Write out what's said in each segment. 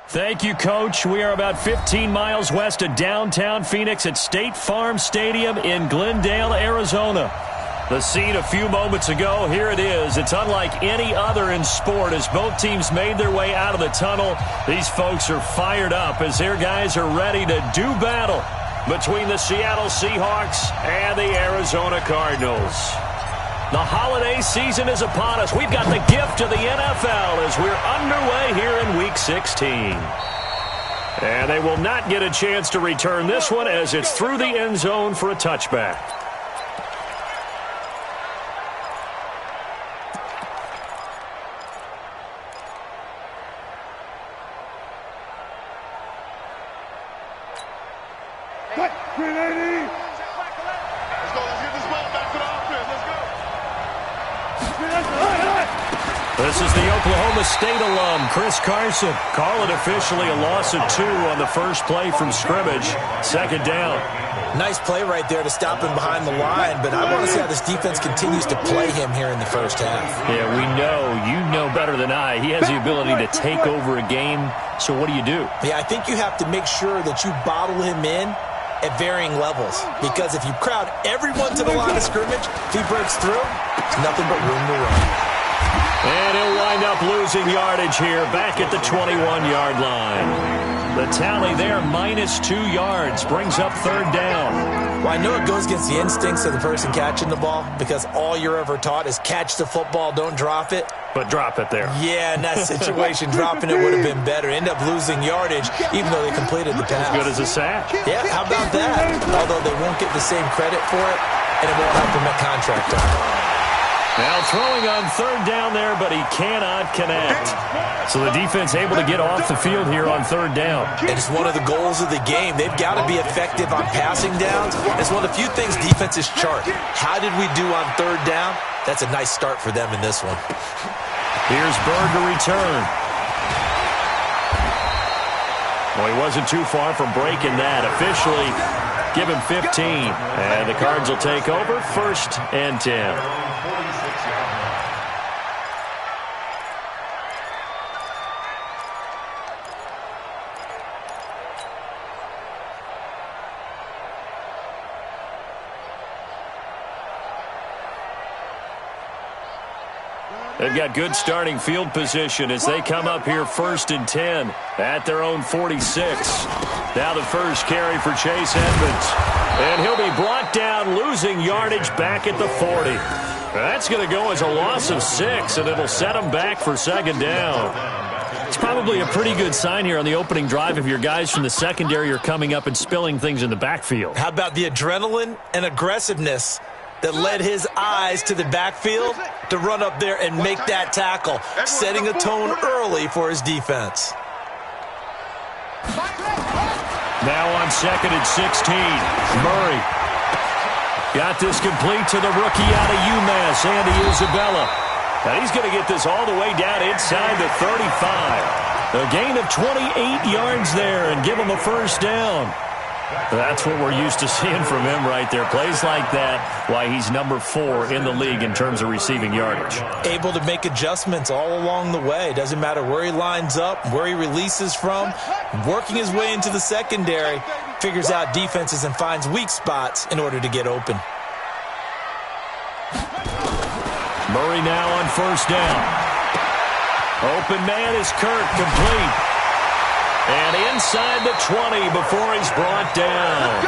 Thank you, Coach. We are about 15 miles west of downtown Phoenix at State Farm Stadium in Glendale, Arizona. The scene a few moments ago, here it is. It's unlike any other in sport as both teams made their way out of the tunnel. These folks are fired up as their guys are ready to do battle between the Seattle Seahawks and the Arizona Cardinals. The holiday season is upon us. We've got the gift of the NFL as we're underway here in Week 16. And they will not get a chance to return this one as it's through the end zone for a touchback. This is the Oklahoma State alum, Chris Carson. Call it officially a loss of 2 on the first play from scrimmage. Second down. Nice play right there to stop him behind the line, but I want to see how this defense continues to play him here in the first half. Yeah, we know. You know better than I. He has the ability to take over a game. So what do you do? Yeah, I think you have to make sure that you bottle him in at varying levels, because if you crowd everyone to the line of scrimmage, if he breaks through, it's nothing but room to run. And he'll wind up losing yardage here back at the 21-yard line. The tally there, -2 yards, brings up third down. Well, I know it goes against the instincts of the person catching the ball because all you're ever taught is catch the football, don't drop it. But drop it there. Yeah, in that situation, dropping it would have been better. End up losing yardage, even though they completed the pass. As good as a sack. Yeah, how about that? Although they won't get the same credit for it, and it won't help them at contract time. Now throwing on third down there, but he cannot connect. So the defense able to get off the field here on third down. And it's one of the goals of the game. They've got to be effective on passing downs. It's one of the few things defenses chart. How did we do on third down? That's a nice start for them in this one. Here's Bird to return. Well, he wasn't too far from breaking that. Officially, give him 15. And the Cards will take over, 1st and 10. They've got good starting field position as they come up here 1st and 10 at their own 46. Now the first carry for Chase Edmonds. And he'll be brought down, losing yardage back at the 40. That's going to go as a loss of 6, and it'll set him back for second down. It's probably a pretty good sign here on the opening drive if your guys from the secondary are coming up and spilling things in the backfield. How about the adrenaline and aggressiveness that led his eyes to the backfield to run up there and make that tackle, setting a tone early for his defense. Now on 2nd and 16, Murray got this complete to the rookie out of UMass, Andy Isabella. Now he's going to get this all the way down inside the 35. A gain of 28 yards there and give him a first down. That's what we're used to seeing from him right there. Plays like that, why he's number 4 in the league in terms of receiving yardage. Able to make adjustments all along the way. Doesn't matter where he lines up, where he releases from. Working his way into the secondary, figures out defenses and finds weak spots in order to get open. Murray now on first down. Open man is Kirk, complete. And inside the 20 before he's brought down.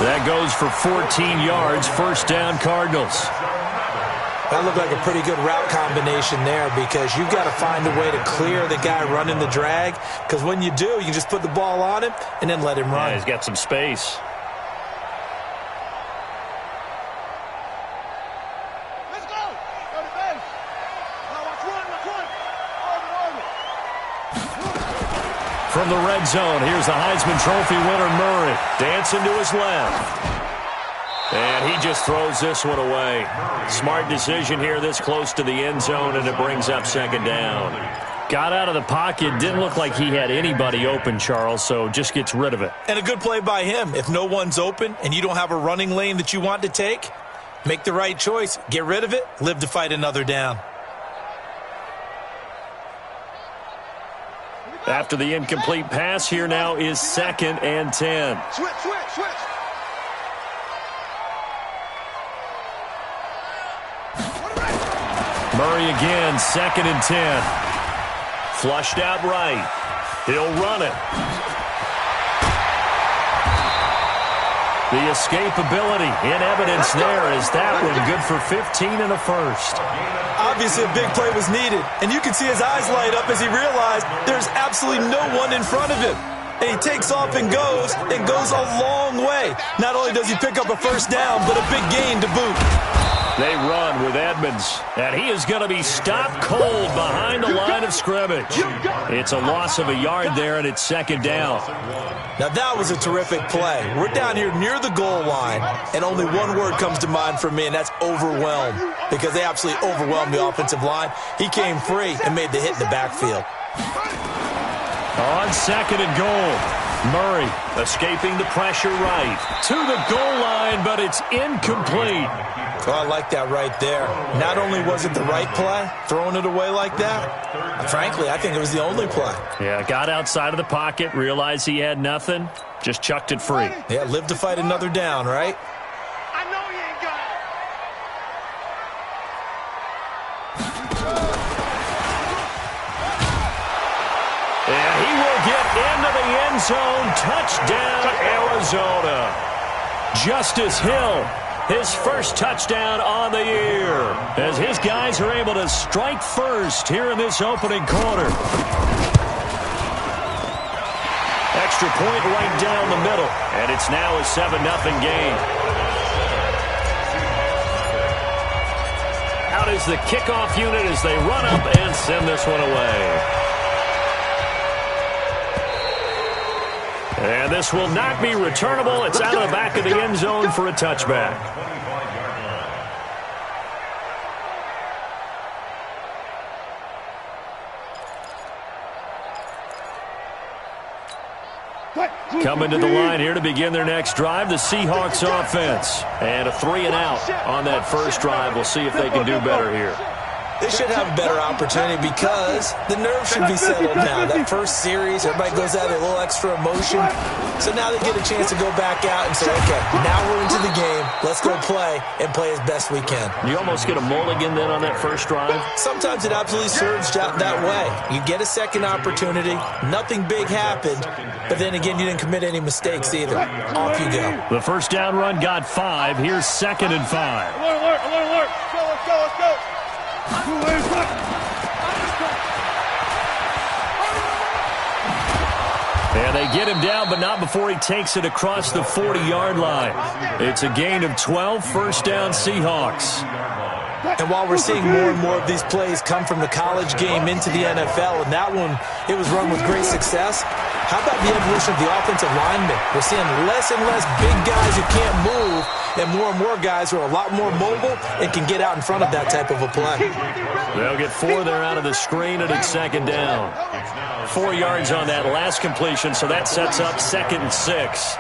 That goes for 14 yards, first down Cardinals. That looked like a pretty good route combination there because you've got to find a way to clear the guy running the drag, because when you do, you just put the ball on him and then let him run. Yeah, he's got some space. From the red zone, here's the Heisman Trophy winner, Murray, dancing to his left. And he just throws this one away. Smart decision here this close to the end zone, and it brings up second down. Got out of the pocket, didn't look like he had anybody open, Charles, so just gets rid of it. And a good play by him. If no one's open and you don't have a running lane that you want to take, make the right choice. Get rid of it, live to fight another down. After the incomplete pass, here now is 2nd and 10. Switch. Murray again, 2nd and 10. Flushed out right. He'll run it. The escapability in evidence there as that one good for 15 and a first. Obviously, a big play was needed, and you can see his eyes light up as he realized there's absolutely no one in front of him. And he takes off and goes a long way. Not only does he pick up a first down, but a big gain to boot. They run with Edmonds, and he is going to be stopped cold behind the line of scrimmage. It's a loss of a yard there, and it's 2nd down. Now, that was a terrific play. We're down here near the goal line, and only one word comes to mind for me, and that's overwhelmed, because they absolutely overwhelmed the offensive line. He came free and made the hit in the backfield. On 2nd and goal, Murray escaping the pressure right to the goal line, but it's incomplete. Oh, I like that right there. Not only was it the right play, throwing it away like that, frankly, I think it was the only play. Yeah, got outside of the pocket, realized he had nothing, just chucked it free. Yeah, live to fight another down, right? I know you ain't got it. And he will get into the end zone. Touchdown, Arizona. Justice Hill, his first touchdown on the year, as his guys are able to strike first here in this opening quarter. Extra point right down the middle, and it's now a 7-0 game. Out is the kickoff unit as they run up and send this one away. And this will not be returnable. It's out of the back of the end zone for a touchback. Coming to the line here to begin their next drive, the Seahawks offense. And a 3-and-out on that first drive. We'll see if they can do better here. They should have a better opportunity because the nerves should be settled now. That first series, everybody goes out with a little extra emotion. So now they get a chance to go back out and say, okay, now we're into the game. Let's go play and play as best we can. You almost get a mulligan then on that first drive? Sometimes it absolutely serves that way. You get a second opportunity. Nothing big happened. But then again, you didn't commit any mistakes either. Off you go. The first down run got 5. Here's 2nd and 5. Alert. Let's go. And they get him down, but not before he takes it across the 40-yard line. It's a gain of 12, first down Seahawks. And while we're seeing more and more of these plays come from the college game into the NFL, and that one, it was run with great success, how about the evolution of the offensive linemen? We're seeing less and less big guys who can't move, and more guys who are a lot more mobile and can get out in front of that type of a play. They'll get 4 there out of the screen, and it's 2nd down. 4 yards on that last completion, so that sets up 2nd and 6.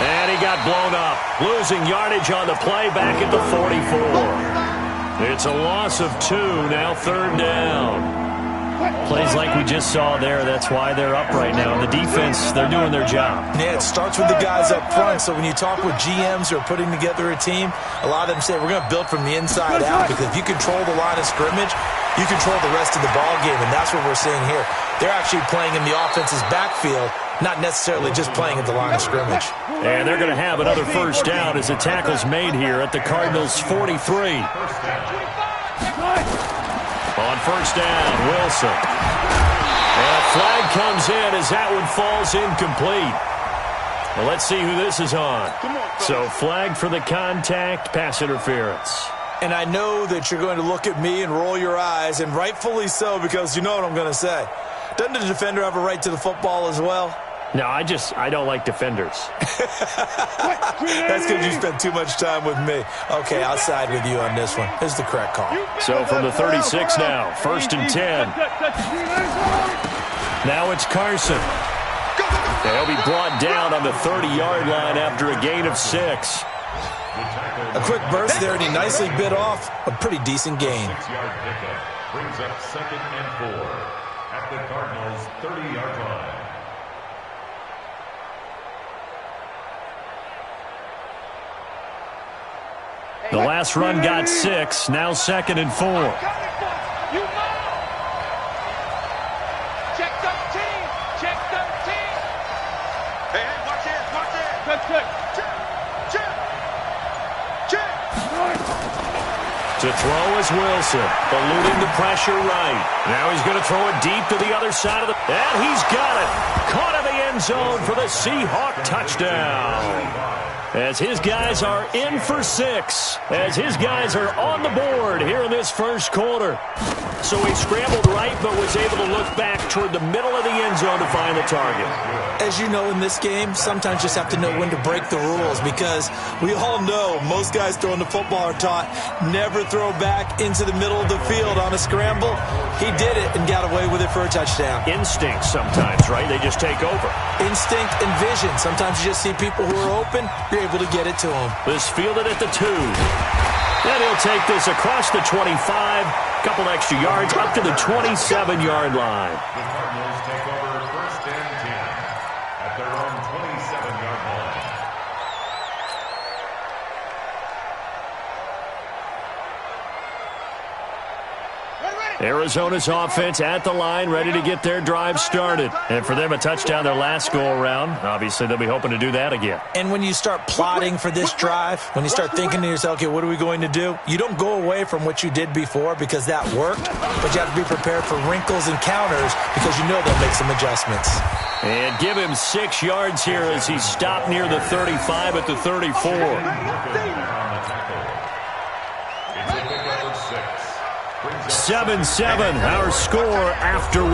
And he got blown up, losing yardage on the play back at the 44. It's a loss of 2, now 3rd down. Plays like we just saw there, that's why they're up right now. The defense, they're doing their job. Yeah, it starts with the guys up front, so when you talk with GMs who are putting together a team, a lot of them say we're going to build from the inside out, because if you control the line of scrimmage, you control the rest of the ball game, and that's what we're seeing here. They're actually playing in the offense's backfield, not necessarily just playing at the line of scrimmage. And they're going to have another first down as the tackle's made here at the Cardinals' 43. On first down, Wilson. And a flag comes in as that one falls incomplete. Well, let's see who this is on. So flag for the contact, pass interference. And I know that you're going to look at me and roll your eyes, and rightfully so, because you know what I'm going to say. Doesn't the defender have a right to the football as well? No, I don't like defenders. That's because you spent too much time with me. Okay, I'll side with you on this one. This is the correct call. So from the 36 now, 1st and 10. Now it's Carson. They'll be brought down on the 30-yard line after a gain of 6. A quick burst there, and he nicely bit off a pretty decent gain. 6-yard pickup brings up 2nd and 4 at the Cardinals' 30-yard line. The last run got 6. Now 2nd and 4. Check 13. Check 13. Hey, watch this. Watch this. Check. To throw is Wilson, eluding the pressure right. Now he's going to throw it deep to the other side of the... And he's got it. Caught in the end zone for the Seahawk touchdown. As his guys are in for 6. As his guys are on the board here in this first quarter. So he scrambled right, but was able to look back toward the middle of the end zone to find the target. As you know, in this game, sometimes you just have to know when to break the rules, because we all know most guys throwing the football are taught never throw back into the middle of the field on a scramble. He did it and got away with it for a touchdown. Instinct sometimes, right? They just take over. Instinct and vision. Sometimes you just see people who are open, you're able to get it to them. This fielded at the 2. And he'll take this across the 25. Couple extra yards up to the 27-yard line. The Cardinals take over 1st and 10 at their own 27-yard line. Arizona's offense at the line, ready to get their drive started. And for them, a touchdown their last go-around. Obviously, they'll be hoping to do that again. And when you start plotting for this drive, when you start thinking to yourself, okay, what are we going to do? You don't go away from what you did before because that worked, but you have to be prepared for wrinkles and counters because you know they'll make some adjustments. And give him 6 yards here as he stopped near the 35 at the 34. 7-7, our score after 1.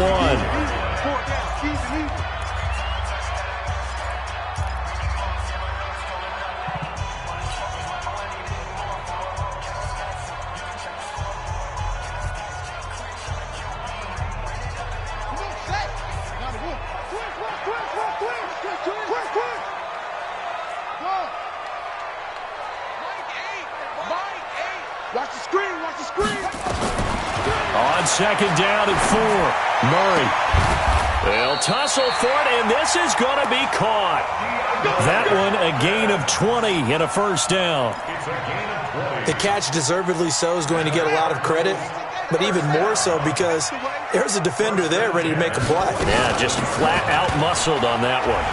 Watch the screen. Watch the screen. On 2nd down and 4, Murray. They'll tussle for it, and this is going to be caught. That one a gain of 20 and a 1st down. The catch, deservedly so, is going to get a lot of credit, but even more so because there's a defender there ready to make a play. Yeah, just flat out muscled on that one.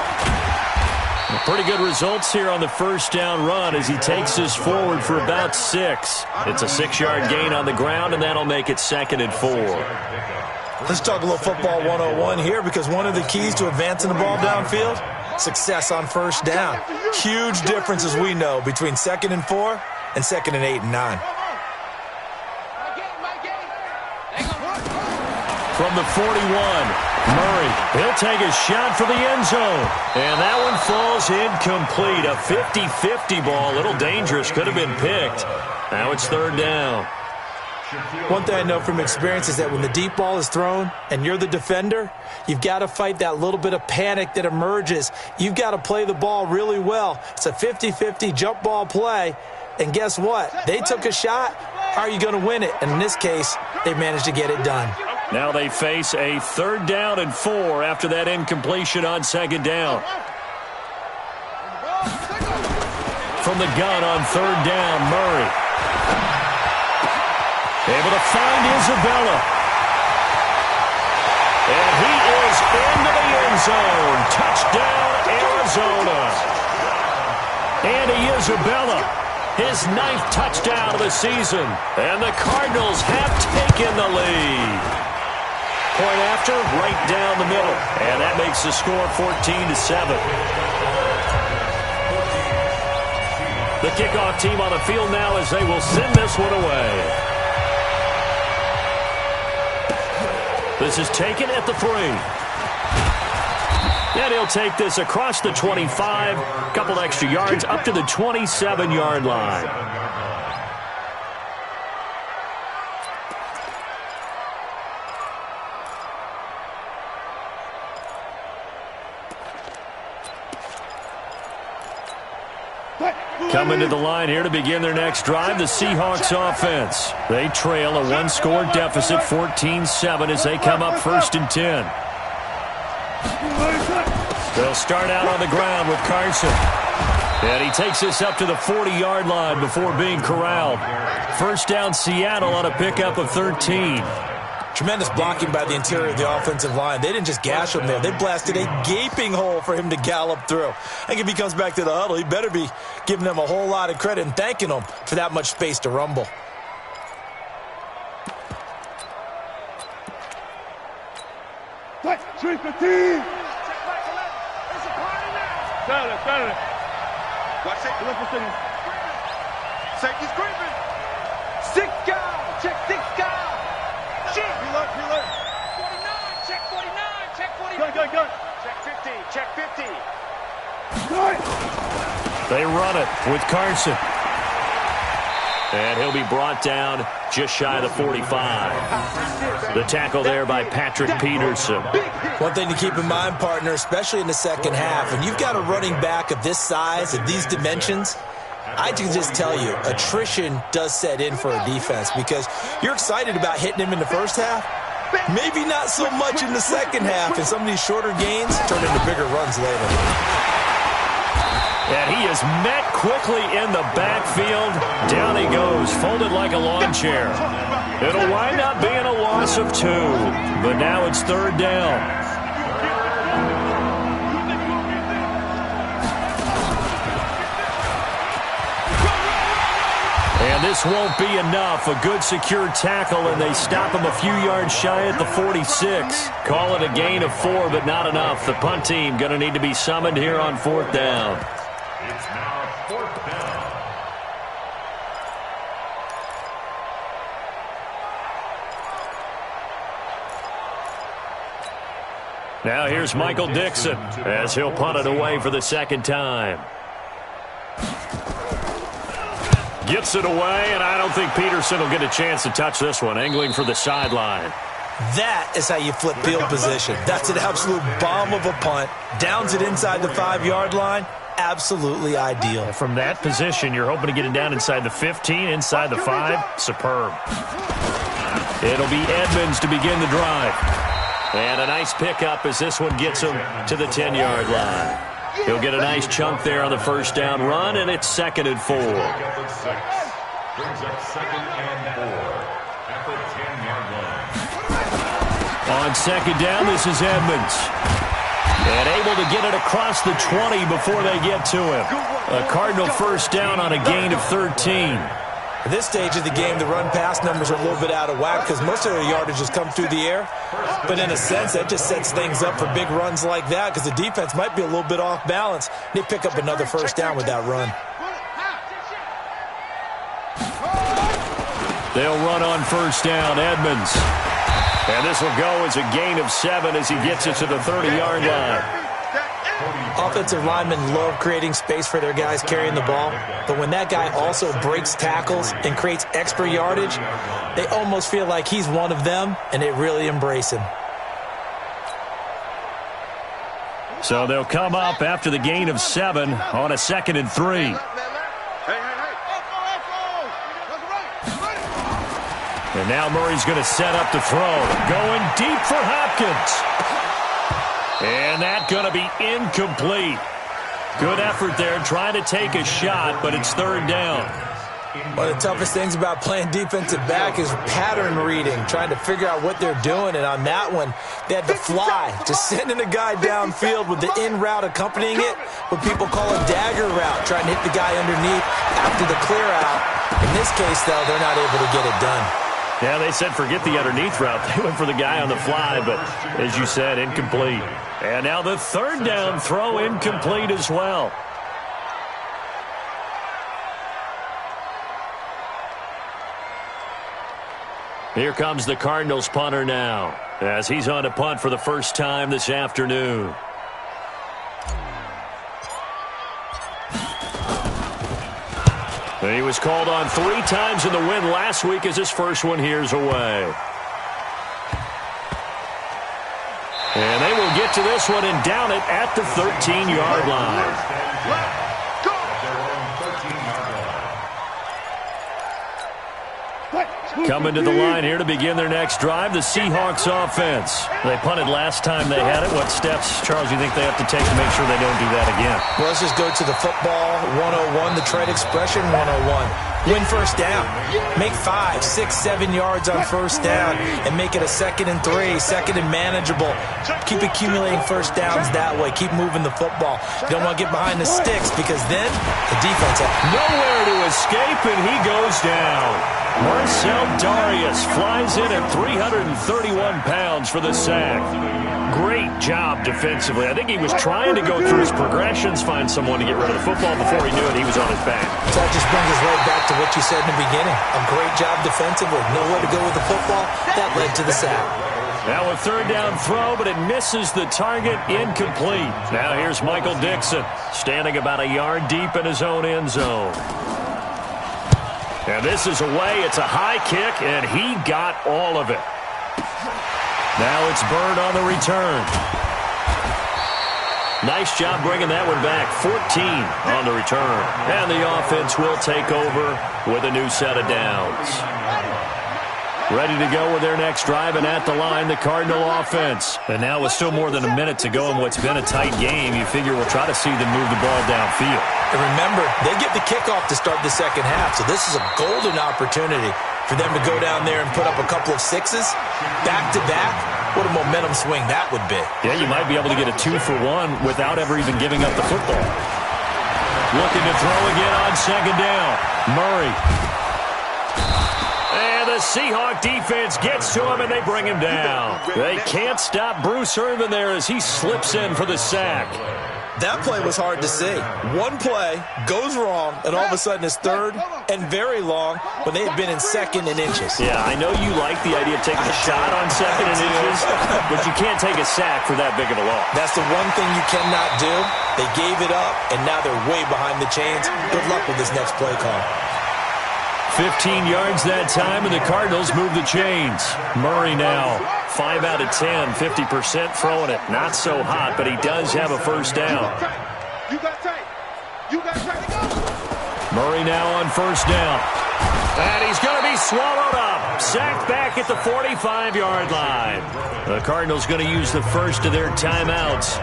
Pretty good results here on the 1st down run as he takes us forward for about 6. It's a 6-yard gain on the ground, and that'll make it 2nd and 4. Let's talk a little football 101 here, because one of the keys to advancing the ball downfield, success on 1st down. Huge difference, as we know, between 2nd and 4 and 2nd and 8 and 9. From the 41, Murray, he'll take a shot for the end zone. And that one falls incomplete. A 50-50 ball, a little dangerous, could have been picked. Now it's 3rd down. One thing I know from experience is that when the deep ball is thrown and you're the defender, you've got to fight that little bit of panic that emerges. You've got to play the ball really well. It's a 50-50 jump ball play. And guess what? They took a shot. How are you going to win it? And in this case, they managed to get it done. Now they face a 3rd down and 4 after that incompletion on 2nd down. From the gun on 3rd down, Murray. Able to find Isabella. And he is into the end zone. Touchdown, Arizona. Andy Isabella, his 9th touchdown of the season. And the Cardinals have taken the lead. Point after, right down the middle. And that makes the score 14-7. The kickoff team on the field now as they will send this one away. This is taken at the 3. And he'll take this across the 25. Couple extra yards up to the 27-yard line. What? Coming to the line here to begin their next drive, the Seahawks offense. They trail a one-score deficit, 14-7, as they come up 1st and 10. They'll start out on the ground with Carson. And he takes this up to the 40-yard line before being corralled. First down, Seattle on a pickup of 13. Tremendous blocking by the interior of the offensive line. They didn't just gash him there. They blasted a gaping hole for him to gallop through. I think if he comes back to the huddle, he better be giving them a whole lot of credit and thanking them for that much space to rumble. Watch it. Safety's creeping. 6 guys. Check 6 guys. Reload. 49. Check 49. Check 49. Good. Check 50. Check 50. Good. They run it with Carson. And he'll be brought down just shy of the 45. The tackle there by Patrick Peterson. One thing to keep in mind, partner, especially in the second half, when you've got a running back of this size, of these dimensions, I can just tell you, attrition does set in for a defense because you're excited about hitting him in the first half. Maybe not so much in the second half, and some of these shorter gains turn into bigger runs later. And he is met quickly in the backfield. Down he goes, folded like a lawn chair. It'll wind up being a loss of 2, but now it's 3rd down. And this won't be enough. A good secure tackle, and they stop him a few yards shy at the 46. Call it a gain of 4, but not enough. The punt team going to need to be summoned here on 4th down. It's now 4th down. Now here's Michael Dixon as he'll punt it away for the 2nd time. Gets it away, and I don't think Peterson will get a chance to touch this one. Angling for the sideline. That is how you flip field position. That's an absolute bomb of a punt. Downs it inside the 5-yard line. Absolutely ideal. From that position, you're hoping to get it down inside the 15, inside the 5. Superb. It'll be Edmonds to begin the drive. And a nice pickup as this one gets him to the 10-yard line. He'll get a nice chunk there on the 1st down run, and it's 2nd and 4. Brings up 2nd and 4 at the 10-yard line. On 2nd down, this is Edmonds. And able to get it across the 20 before they get to him. A Cardinal 1st down on a gain of 13. At this stage of the game, the run-pass numbers are a little bit out of whack because most of their yardage has come through the air. But in a sense, that just sets things up for big runs like that because the defense might be a little bit off balance. They pick up another 1st down with that run. They'll run on 1st down, Edmonds. And this will go as a gain of 7 as he gets it to the 30-yard line. Offensive linemen love creating space for their guys carrying the ball, but when that guy also breaks tackles and creates extra yardage, they almost feel like he's one of them, and they really embrace him. So they'll come up after the gain of 7 on a 2nd and 3. And now Murray's going to set up to throw. Going deep for Hopkins. And that's going to be incomplete. Good effort there trying to take a shot, but it's 3rd down. One of the toughest things about playing defensive back is pattern reading, trying to figure out what they're doing. And on that one, they had to fly, just sending a guy downfield with the in route accompanying it, what people call a dagger route, trying to hit the guy underneath after the clear out. In this case, though, they're not able to get it done. Yeah, they said forget the underneath route. They went for the guy on the fly, but as you said, incomplete. And now the 3rd down throw incomplete as well. Here comes the Cardinals punter now as he's on to punt for the 1st time this afternoon. And he was called on 3 times in the win last week as his first one here's away. And they will get to this one and down it at the 13-yard line. Coming to the line here to begin their next drive, the Seahawks offense. They punted last time they had it. What steps, Charles, you think they have to take to make sure they don't do that again? Well, let's just go to the football 101, the trade expression 101. Win first down. Make 5, 6, 7 yards on first down and make it a 2nd and 3, 2nd and manageable. Keep accumulating first downs that way. Keep moving the football. You don't want to get behind the sticks because then the defense has nowhere to escape, and he goes down. Marcel Darius flies in at 331 pounds for the sack. Great job defensively. I think he was trying to go through his progressions, find someone to get rid of the football. Before he knew it, he was on his back. So that just brings us right back to what you said in the beginning. A great job defensively. Nowhere to go with the football. That led to the sack. Now a third down throw, but it misses the target, incomplete. Now here's Michael Dixon, standing about a yard deep in his own end zone. And this is away. It's a high kick, and he got all of it. Now it's Bird on the return. Nice job bringing that one back. 14 on the return. And the offense will take over with a new set of downs. Ready to go with their next drive, and at the line, the Cardinal offense. And now with still more than a minute to go in what's been a tight game, you figure we'll try to see them move the ball downfield. And remember, they get the kickoff to start the second half, so this is a golden opportunity for them to go down there and put up a couple of 6s back-to-back. What a momentum swing that would be. Yeah, you might be able to get a 2-for-1 without ever even giving up the football. Looking to throw again on second down. Murray. And the Seahawk defense gets to him, and they bring him down. They can't stop Bruce Irvin there as he slips in for the sack. That play was hard to see. One play goes wrong, and all of a sudden it's third and very long when they had been in 2nd and inches. Yeah, I know you like the idea of taking a shot on 2nd and inches, but you can't take a sack for that big of a loss. That's the one thing you cannot do. They gave it up, and now they're way behind the chains. Good luck with this next play call. 15 yards that time, and the Cardinals move the chains. Murray now, 5 out of 10, 50% throwing it. Not so hot, but he does have a first down. Murray now on first down. And he's going to be swallowed up. Sacked back at the 45-yard line. The Cardinals going to use the first of their timeouts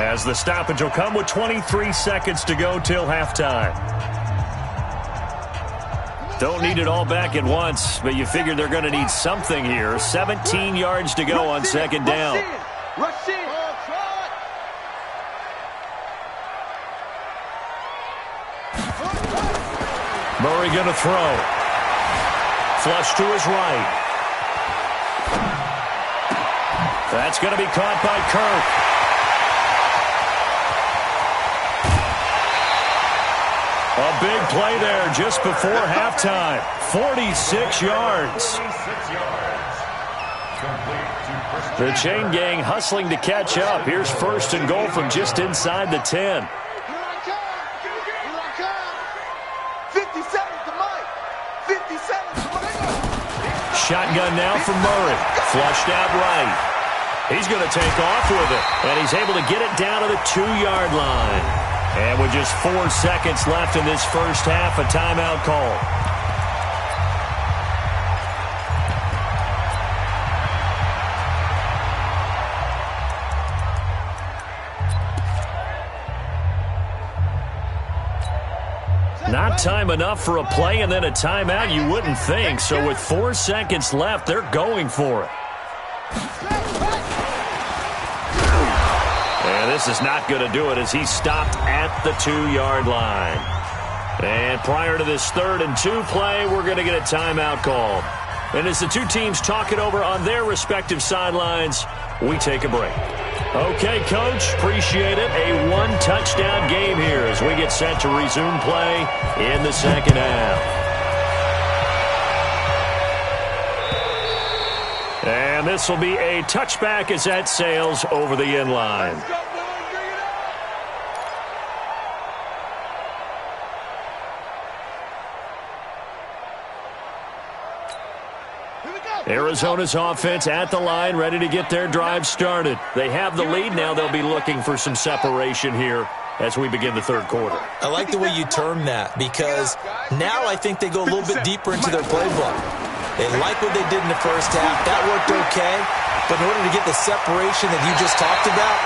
as the stoppage will come with 23 seconds to go till halftime. Don't need it all back at once, but you figure they're going to need something here. 17 yards to go on second down. Murray going to throw. Flush to his right. That's going to be caught by Kirk. A big play there just before halftime. 46 yards. The chain gang hustling to catch up. Here's first and goal from just inside the 10. Shotgun now from Murray. Flushed out right. He's going to take off with it. And he's able to get it down to the 2-yard line. And with just 4 seconds left in this first half, a timeout call. Not time enough for a play and then a timeout, you wouldn't think. So with 4 seconds left, they're going for it. And this is not going to do it as he's stopped at the 2-yard line. And prior to this 3rd and 2 play, we're going to get a timeout called. And as the two teams talk it over on their respective sidelines, we take a break. Okay, Coach, appreciate it. A 1-touchdown game here as we get set to resume play in the second half. And this will be a touchback as that sails over the end line. Arizona's offense at the line, ready to get their drive started. They have the lead. Now they'll be looking for some separation here as we begin the third quarter. I like the way you term that because now I think they go a little bit deeper into their playbook. They like what they did in the first half. That worked okay. But in order to get the separation that you just talked about,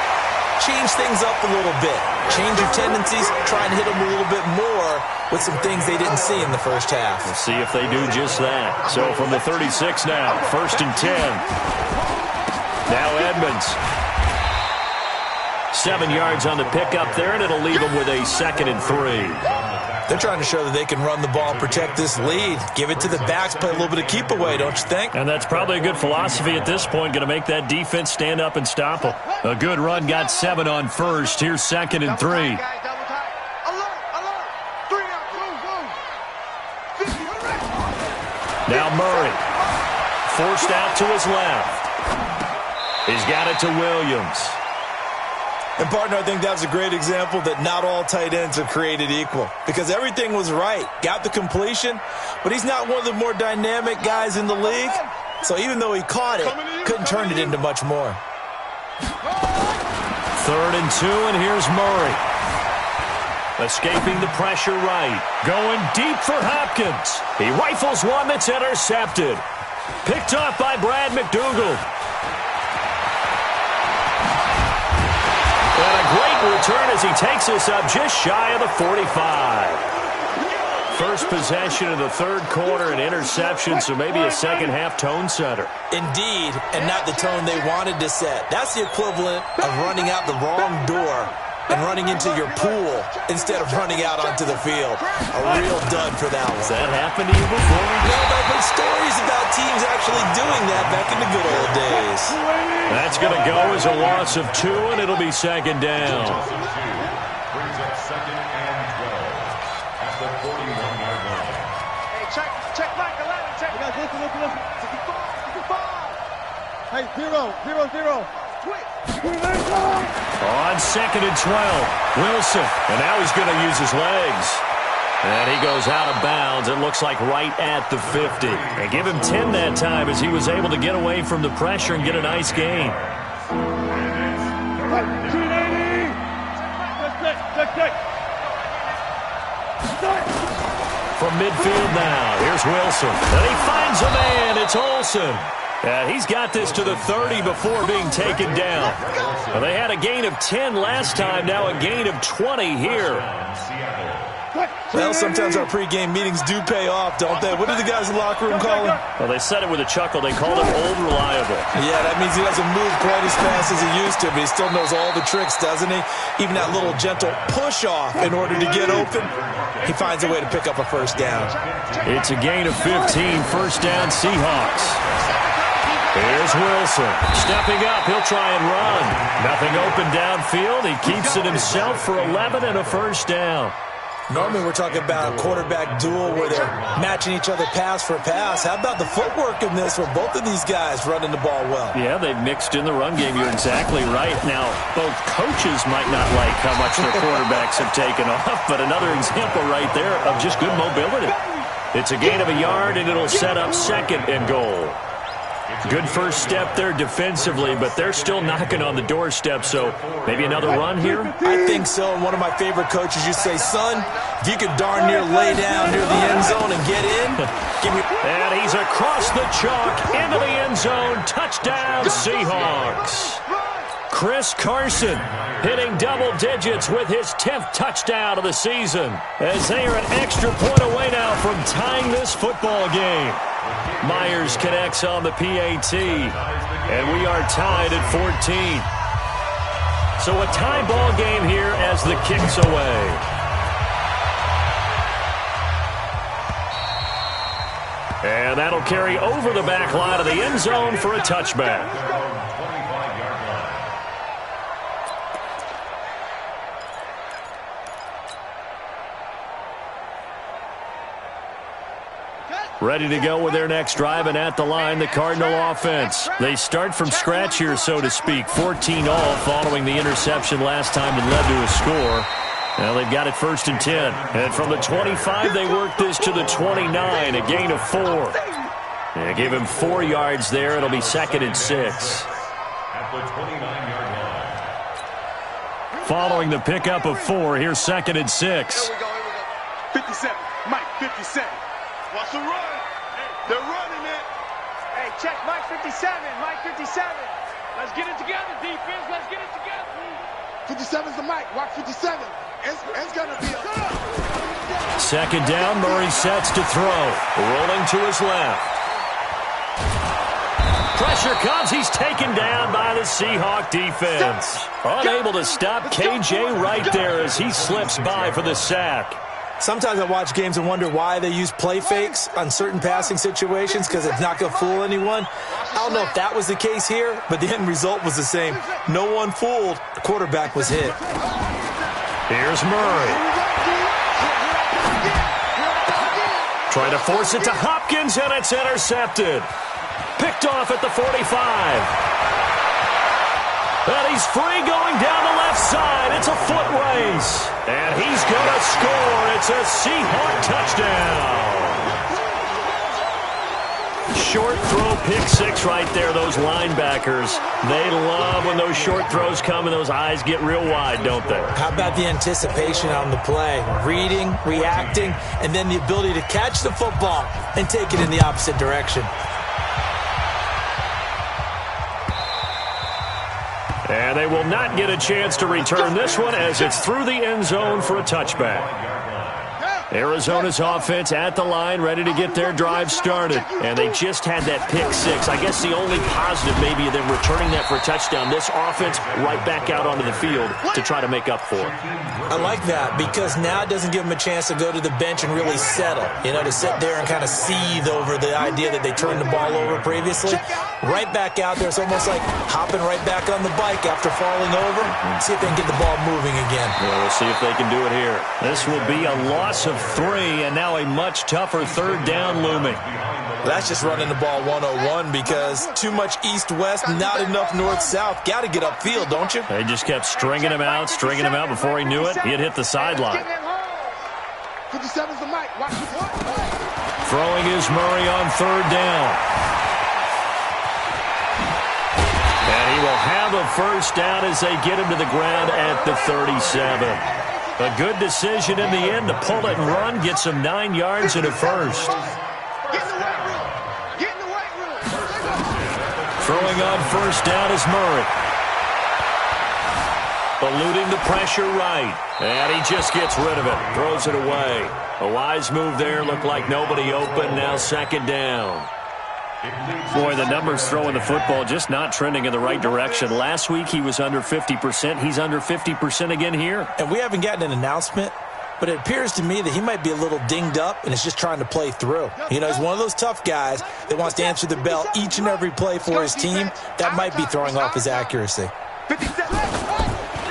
change things up a little bit. Change your tendencies. Try and hit them a little bit more with some things they didn't see in the first half. We'll see if they do just that. So from the 36 now, 1st and 10. Now Edmonds. 7 yards on the pickup there, and it'll leave them with a 2nd and 3. They're trying to show that they can run the ball and protect this lead. Give it to the backs, play a little bit of keep away, don't you think? And that's probably a good philosophy at this point, going to make that defense stand up and stop them. A good run, got 7 on first. Here's 2nd and 3. Now Murray. Forced out to his left. He's got it to Williams. And, partner, I think that's a great example that not all tight ends are created equal because everything was right. Got the completion, but he's not one of the more dynamic guys in the league. So even though he caught it, couldn't turn it into much more. 3rd and 2, and here's Murray. Escaping the pressure right. Going deep for Hopkins. He rifles one that's intercepted. Picked off by Brad McDougald. And a great return as he takes us up just shy of the 45. First possession of the 3rd quarter, an interception, so maybe a second-half tone setter. Indeed, and not the tone they wanted to set. That's the equivalent of running out the wrong door and running into your pool instead of running out onto the field. A real dud for that one. Has that happened to you before? No, but I've heard stories about teams actually doing that back in the good old days. That's going to go as a loss of 2, and it'll be 2nd down. Brings up 2nd and 12 at the 41-yard line. Hey, check Mike 11, check. You guys listen. 65. Hey, 0. On 2nd and 12, Wilson. And now he's going to use his legs. And he goes out of bounds. It looks like right at the 50. And give him 10 that time as he was able to get away from the pressure and get a nice gain. From midfield now, here's Wilson. And he finds a man. It's Olsen. He's got this to the 30 before being taken down. Well, they had a gain of 10 last time, now a gain of 20 here. Well, sometimes our pregame meetings do pay off, don't they? What do the guys in the locker room call him? Well, they said it with a chuckle. They called him Old Reliable. Yeah, that means he doesn't move quite as fast as he used to, but he still knows all the tricks, doesn't he? Even that little gentle push-off in order to get open. He finds a way to pick up a first down. It's a gain of 15, first down Seahawks. Here's Wilson. Stepping up, he'll try and run. Nothing open downfield. He keeps it himself for 11 and a first down. Normally we're talking about a quarterback duel where they're matching each other pass for pass. How about the footwork in this where both of these guys running the ball well? Yeah, they've mixed in the run game. You're exactly right. Now, both coaches might not like how much their quarterbacks have taken off, but another example right there of just good mobility. It's a gain of a yard, and it'll set up 2nd and goal. Good first step there defensively, but they're still knocking on the doorstep, so maybe another run here? I think so, and one of my favorite coaches used to say, son, if you could darn near lay down near the end zone and get in, give me... And he's across the chalk, into the end zone, touchdown Seahawks. Chris Carson hitting double digits with his 10th touchdown of the season, as they are an extra point away now from tying this football game. Myers connects on the PAT, and we are tied at 14. So a tie ball game here as the kick's away. And that'll carry over the back line of the end zone for a touchback. Ready to go with their next drive, and at the line, the Cardinal offense. They start from scratch here, so to speak. 14 all following the interception last time that led to a score. Now they've got it 1st and 10. And from the 25, they work this to the 29, a gain of 4. And give him 4 yards there. It'll be 2nd and 6. At the 29-yard line. Following the pickup of 4, here's 2nd and 6. Here we go. 57. Mike, 57. Watch the run. They're running it. check Mike 57, Mike 57. Let's get it together, defense. Let's get it together. 57's the mic. Watch 57. It's going to be a... Second down, Murray sets to throw. Rolling to his left. Pressure comes. He's taken down by the Seahawk defense. Unable to stop KJ right there as he slips by for the sack. Sometimes I watch games and wonder why they use play fakes on certain passing situations because it's not going to fool anyone. I don't know if that was the case here, but the end result was the same. No one fooled. The quarterback was hit. Here's Murray. Trying to force it to Hopkins, and it's intercepted. Picked off at the 45. And he's free going down the left side. It's a foot race. And he's going to score. It's a Seahawk touchdown. Short throw, pick six right there, those linebackers. They love when those short throws come and those eyes get real wide, don't they? How about the anticipation on the play? Reading, reacting, and then the ability to catch the football and take it in the opposite direction. And they will not get a chance to return this one as it's through the end zone for a touchback. Arizona's offense at the line, ready to get their drive started. And they just had that pick six. I guess the only positive maybe of them returning that for a touchdown. This offense right back out onto the field to try to make up for it. I like that because now it doesn't give them a chance to go to the bench and really settle. You know, to sit there and kind of seethe over the idea that they turned the ball over previously. Right back out there. It's almost like hopping right back on the bike after falling over. See if they can get the ball moving again. Well, we'll see if they can do it here. This will be a loss of 3, and now a much tougher third down looming. That's just running the ball 101 because too much east-west, not enough north-south. Got to get upfield, don't you? They just kept stringing him out before he knew it. He had hit the sideline. 57's the mic. Watch it. Throwing is Murray on third down. And he will have a first down as they get him to the ground at the 37. A good decision in the end to pull it and run, get some 9 yards and a first. Throwing on first down is Murray. Eluding the pressure right. And he just gets rid of it. Throws it away. A wise move there. Looked like nobody open. Now second down. Boy, the numbers throwing the football just not trending in the right direction. Last week he was under 50%. He's under 50% again here. And we haven't gotten an announcement, but it appears to me that he might be a little dinged up and is just trying to play through. You know, he's one of those tough guys that wants to answer the bell each and every play for his team. That might be throwing off his accuracy.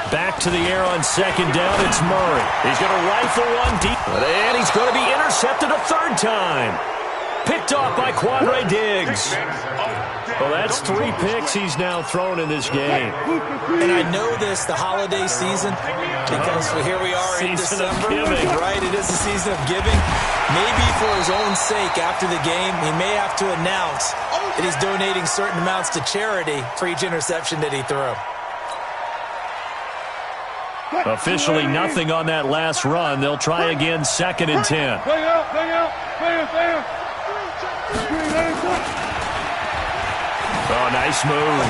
Back to the air on second down. It's Murray. He's going to rifle one deep. And he's going to be intercepted a third time. Picked off by Quandre Diggs. Well, that's 3 picks he's now thrown in this game. And I know this, the holiday season, because here we are in December, right? It is the season of giving. Maybe for his own sake, after the game, he may have to announce that he's donating certain amounts to charity for each interception that he threw. Officially nothing on that last run. They'll try again, 2nd and 10. Bring out. Oh, nice move.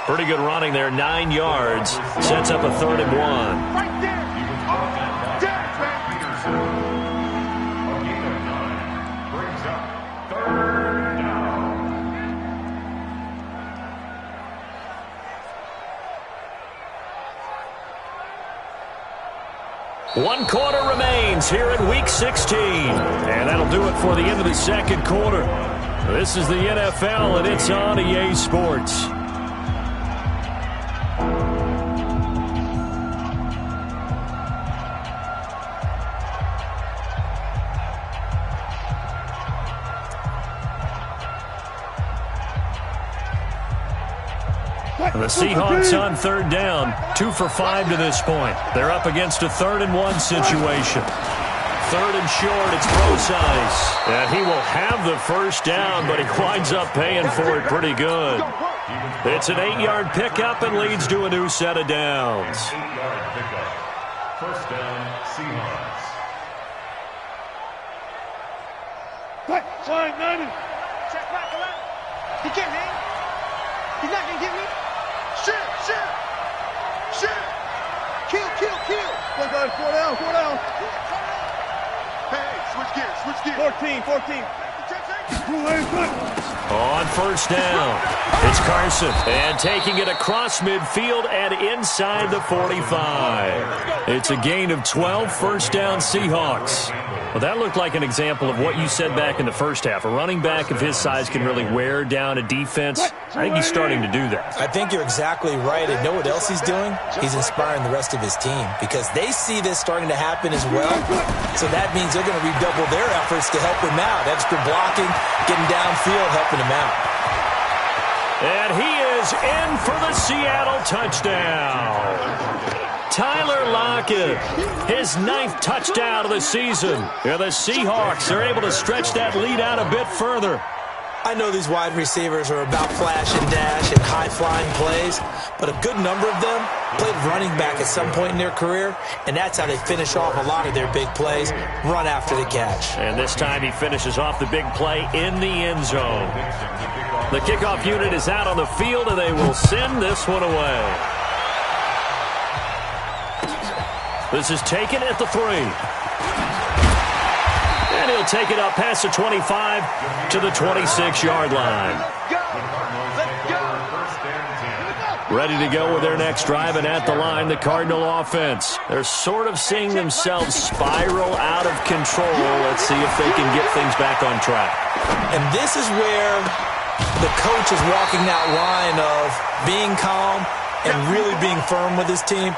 Pretty good running there, 9 yards. Sets up a 3rd and 1. Right there. A gain of 9 brings up 3rd down. One quarter remains here in Week 16. And that'll do it for the end of the second quarter. This is the NFL, and it's on EA Sports. The Seahawks on third down, 2 for 5 to this point. They're up against a 3rd and 1 situation. 3rd and short, it's Brosize. And he will have the first down, but he winds up paying for it pretty good. It's an 8-yard pickup and leads to a new set of downs. 8-yard pickup. First down, Seahawks. Fine, 90. Check back 11. He can't hang. He's not going to get me. Shit. Kill. One guy, 4 down. Hey, switch gears. 14. On first down, it's Carson. And taking it across midfield and inside the 45. It's a gain of 12, first down Seahawks. Well, that looked like an example of what you said back in the first half. A running back of his size can really wear down a defense. I think he's starting to do that. I think you're exactly right. And know what else he's doing? He's inspiring the rest of his team because they see this starting to happen as well. So that means they're going to redouble their efforts to help him out. Extra blocking, getting downfield, helping him out. And he is in for the Seattle touchdown. Tyler Lockett, his 9th touchdown of the season. And the Seahawks are able to stretch that lead out a bit further. I know these wide receivers are about flash and dash and high-flying plays, but a good number of them played running back at some point in their career, and that's how they finish off a lot of their big plays, run after the catch. And this time he finishes off the big play in the end zone. The kickoff unit is out on the field, and they will send this one away. This is taken at the 3. And he'll take it up past the 25 to the 26-yard line. Ready to go with their next drive, and at the line, the Cardinal offense. They're sort of seeing themselves spiral out of control. Let's see if they can get things back on track. And this is where the coach is walking that line of being calm and really being firm with his team.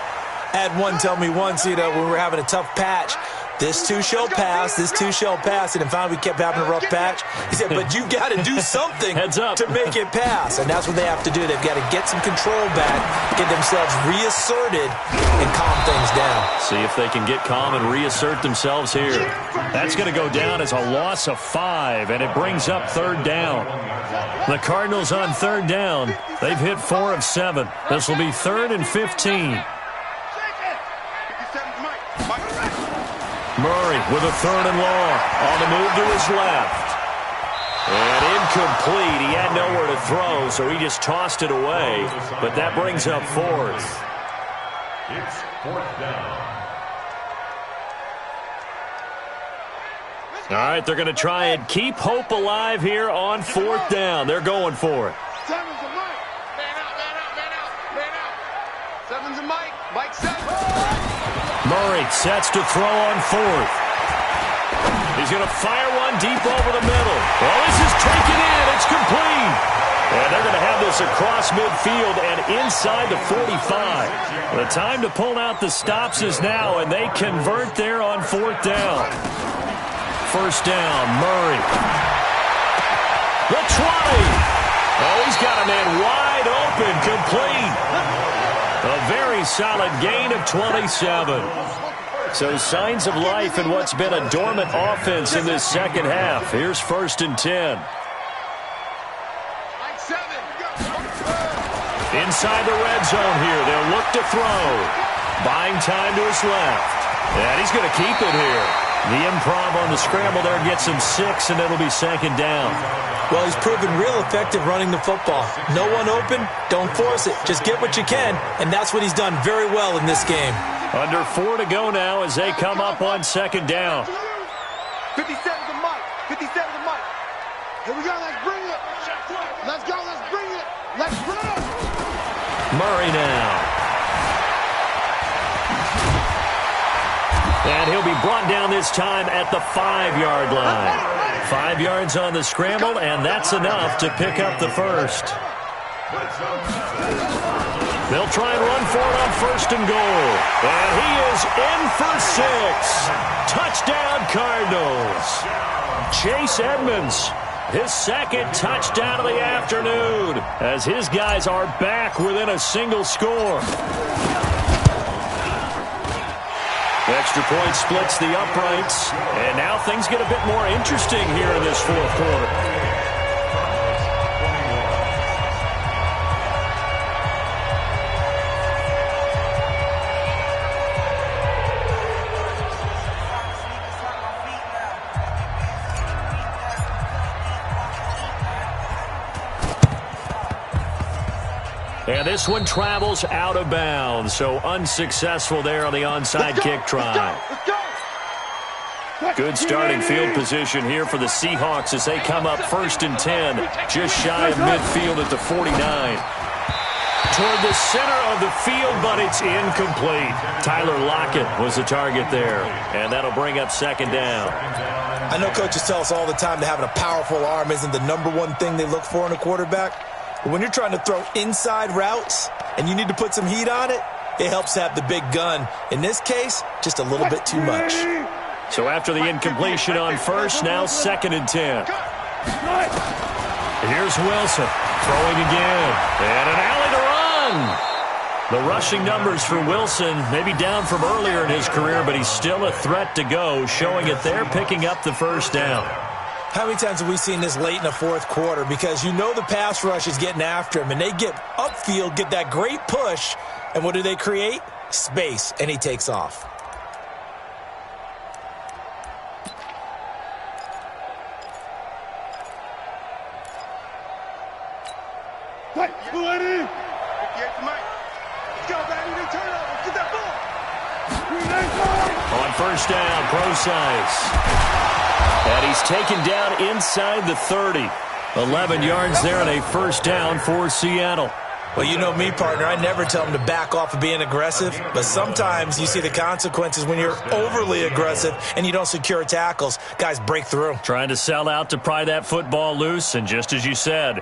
I had one tell me once, when we were having a tough patch, this too shall pass, and finally we kept having a rough patch. He said, but you got to do something to make it pass, and that's what they have to do. They've got to get some control back, get themselves reasserted, and calm things down. See if they can get calm and reassert themselves here. That's going to go down as a loss of 5, and it brings up 3rd down. The Cardinals on 3rd down. They've hit 4 of 7. This will be 3rd and 15. Murray with a 3rd and long. On the move to his left. And incomplete. He had nowhere to throw, so he just tossed it away. But that brings up 4th. It's 4th down. All right, they're going to try and keep hope alive here on 4th down. They're going for it. Seven's a Mike. Man out. Seven's a Mike. Mike 7. Murray sets to throw on 4th. He's going to fire one deep over the middle. Well, this is taken in. It's complete. And they're going to have this across midfield and inside the 45. The time to pull out the stops is now, and they convert there on 4th down. 1st down, Murray. The try. Oh, he's got a man wide open, complete. A very solid gain of 27. So signs of life in what's been a dormant offense in this second half. Here's 1st and 10. Inside the red zone here. They'll look to throw. Buying time to his left. And he's going to keep it here. The improv on the scramble there gets him 6, and it'll be 2nd down. Well, he's proven real effective running the football. No one open, don't force it. Just get what you can, and that's what he's done very well in this game. Under 4 to go now as they come up on 2nd down. 57 to Mike. 57 to Mike. Here we go. Let's bring it. Let's go. Let's bring it. Let's bring it. Murray now. And he'll be brought down this time at the 5-yard line. 5 yards on the scramble, and that's enough to pick up the 1st. They'll try and run for it on 1st and goal. And he is in for 6. Touchdown, Cardinals. Chase Edmonds, his 2nd touchdown of the afternoon, as his guys are back within a single score. Extra point splits the uprights, and now things get a bit more interesting here in this 4th quarter. And this one travels out of bounds, so unsuccessful there on the onside kick try. Good starting field position here for the Seahawks as they come up 1st and 10, just shy of midfield at the 49. Toward the center of the field, but it's incomplete. Tyler Lockett was the target there, and that'll bring up 2nd down. I know coaches tell us all the time that having a powerful arm isn't the #1 thing they look for in a quarterback. But when you're trying to throw inside routes and you need to put some heat on it, it helps to have the big gun. In this case, just a little bit too much. So after the incompletion on 1st, now 2nd and 10. Here's Wilson throwing again. And an alley to run. The rushing numbers for Wilson maybe down from earlier in his career, but he's still a threat to go, showing it there, picking up the 1st down. How many times have we seen this late in the 4th quarter? Because you know the pass rush is getting after him, and they get upfield, get that great push, and what do they create? Space, and he takes off. On 1st down, Procise. And he's taken down inside the 30. 11 yards there and a 1st down for Seattle. Well, you know me, partner. I never tell them to back off of being aggressive, but sometimes you see the consequences when you're overly aggressive and you don't secure tackles. Guys break through. Trying to sell out to pry that football loose, and just as you said,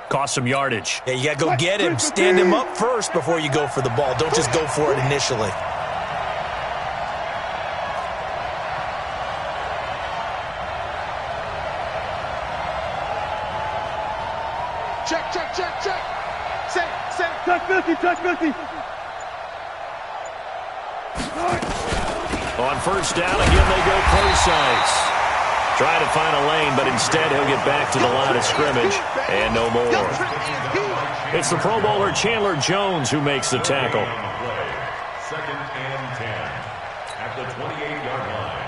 cost some yardage. Yeah, you got to go get him. Stand him up first before you go for the ball. Don't just go for it initially. Check. Say. Touch 50. On 1st down, again they go Procise. Try to find a lane, but instead he'll get back to the line of scrimmage, and no more. It's the Pro Bowler Chandler Jones who makes the tackle. 2nd and 10 at the 28-yard line.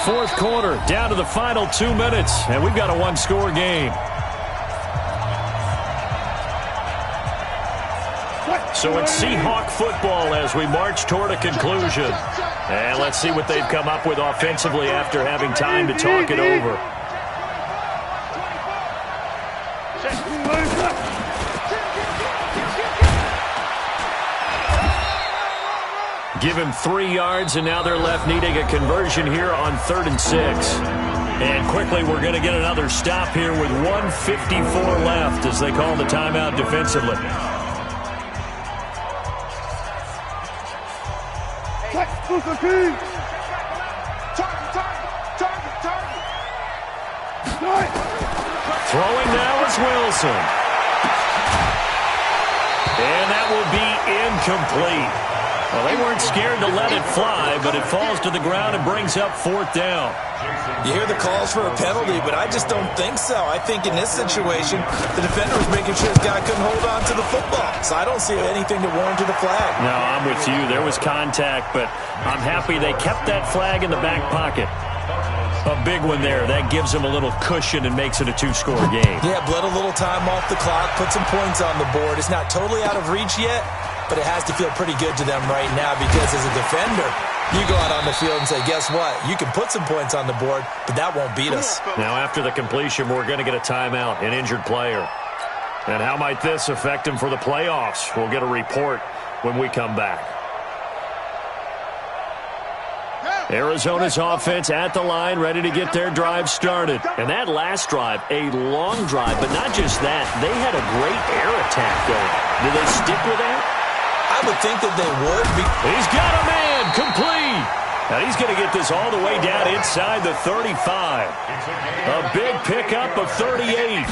4th quarter, down to the final 2 minutes, and we've got a 1-score game. So it's Seahawk football as we march toward a conclusion. And let's see what they've come up with offensively after having time to talk it over. Give him 3 yards, and now they're left needing a conversion here on 3rd and 6. And quickly, we're going to get another stop here with 1:54 left as they call the timeout defensively. Throwing now is Wilson. And that will be incomplete. Well, they weren't scared to let it fly, but it falls to the ground and brings up 4th down. You hear the calls for a penalty, but I just don't think so. I think in this situation, the defender was making sure his guy couldn't hold on to the football. So I don't see anything to warrant a flag. No, I'm with you. There was contact, but I'm happy they kept that flag in the back pocket. A big one there. That gives them a little cushion and makes it a 2-score game. Yeah, bled a little time off the clock, put some points on the board. It's not totally out of reach yet, but it has to feel pretty good to them right now because as a defender, you go out on the field and say, guess what? You can put some points on the board, but that won't beat us. Now, after the completion, we're going to get a timeout, an injured player. And how might this affect him for the playoffs? We'll get a report when we come back. Arizona's offense at the line, ready to get their drive started. And that last drive, a long drive, but not just that. They had a great air attack going. Do they stick with that? I would think that they would. He's got a man, complete. Now he's going to get this all the way down inside the 35. A big pickup of 38.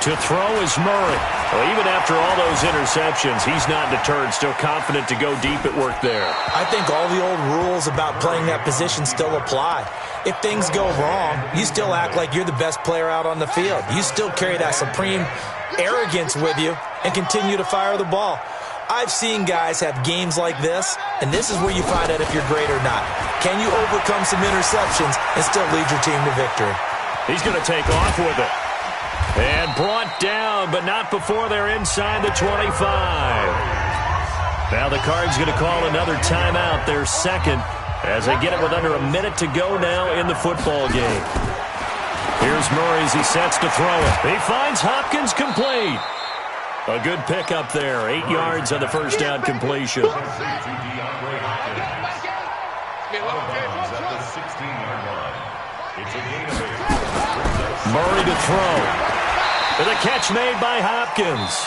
To throw is Murray. Well, even after all those interceptions, he's not deterred, still confident to go deep at work there. I think all the old rules about playing that position still apply. If things go wrong, you still act like you're the best player out on the field. You still carry that supreme arrogance with you and continue to fire the ball. I've seen guys have games like this, and this is where you find out if you're great or not. Can you overcome some interceptions and still lead your team to victory? He's going to take off with it. And brought down, but not before they're inside the 25. Now the Cards going to call another timeout, their second, as they get it with under a minute to go now in the football game. Here's Murray as he sets to throw it. He finds Hopkins complete. A good pickup there. 8 yards on the first down completion. Murray to throw. And the catch made by Hopkins.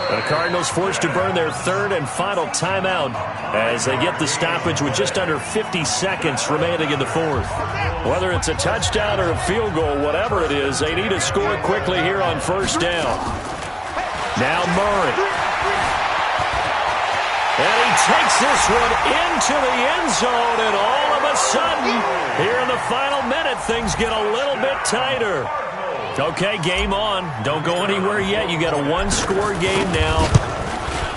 The Cardinals forced to burn their third and final timeout as they get the stoppage with just under 50 seconds remaining in the fourth. Whether it's a touchdown or a field goal, whatever it is, they need to score quickly here on first down. Now Murray. And he takes this one into the end zone, and all of a sudden, here in the final minute, things get a little bit tighter. Okay, game on. Don't go anywhere yet. You got a one-score game now.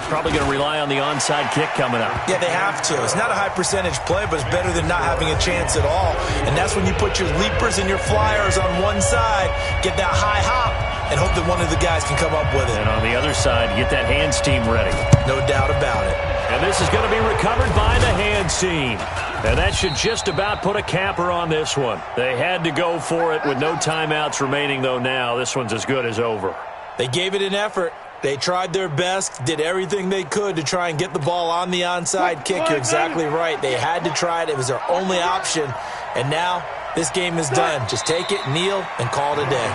Probably going to rely on the onside kick coming up. Yeah, they have to. It's not a high-percentage play, but it's better than not having a chance at all. And that's when you put your leapers and your flyers on one side, get that high hop, and hope that one of the guys can come up with it. And on the other side, get that hands team ready. No doubt about it. And this is going to be recovered by the hands team. And that should just about put a capper on this one. They had to go for it with no timeouts remaining, though now. This one's as good as over. They gave it an effort. They tried their best, did everything they could to try and get the ball on the onside kick. You're exactly right. They had to try it. It was their only option. And now this game is done. Just take it, kneel, and call it a day.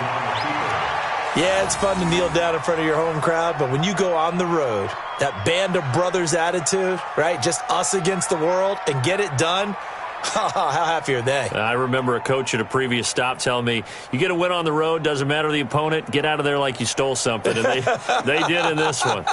Yeah, it's fun to kneel down in front of your home crowd, but when you go on the road, that band of brothers attitude, right, just us against the world, and get it done, how happy are they? I remember a coach at a previous stop telling me, you get a win on the road, doesn't matter the opponent, get out of there like you stole something. And they did in this one.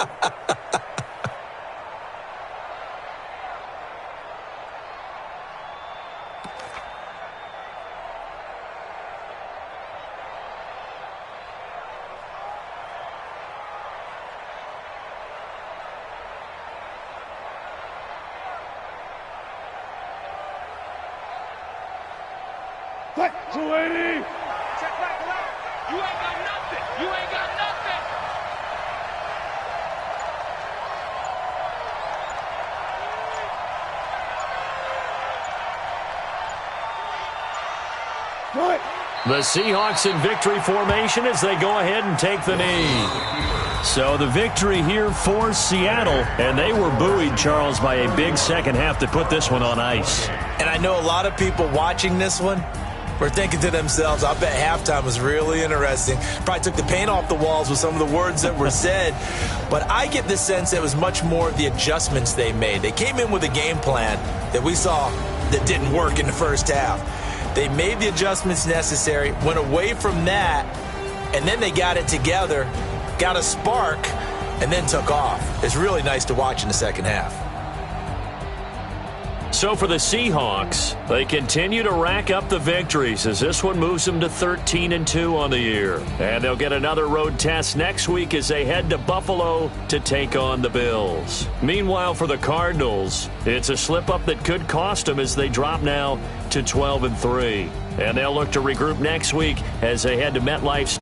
Check back left. You ain't got nothing. You ain't got nothing. What? The Seahawks in victory formation as they go ahead and take the knee. So the victory here for Seattle, and they were buoyed, Charles, by a big second half to put this one on ice. And I know a lot of people watching this one were thinking to themselves, I bet halftime was really interesting. Probably took the paint off the walls with some of the words that were said. But I get the sense it was much more the adjustments they made. They came in with a game plan that we saw that didn't work in the first half. They made the adjustments necessary, went away from that, and then they got it together, got a spark, and then took off. It's really nice to watch in the second half. So for the Seahawks, they continue to rack up the victories as this one moves them to 13-2 on the year. And they'll get another road test next week as they head to Buffalo to take on the Bills. Meanwhile, for the Cardinals, it's a slip-up that could cost them as they drop now to 12-3. And they'll look to regroup next week as they head to MetLife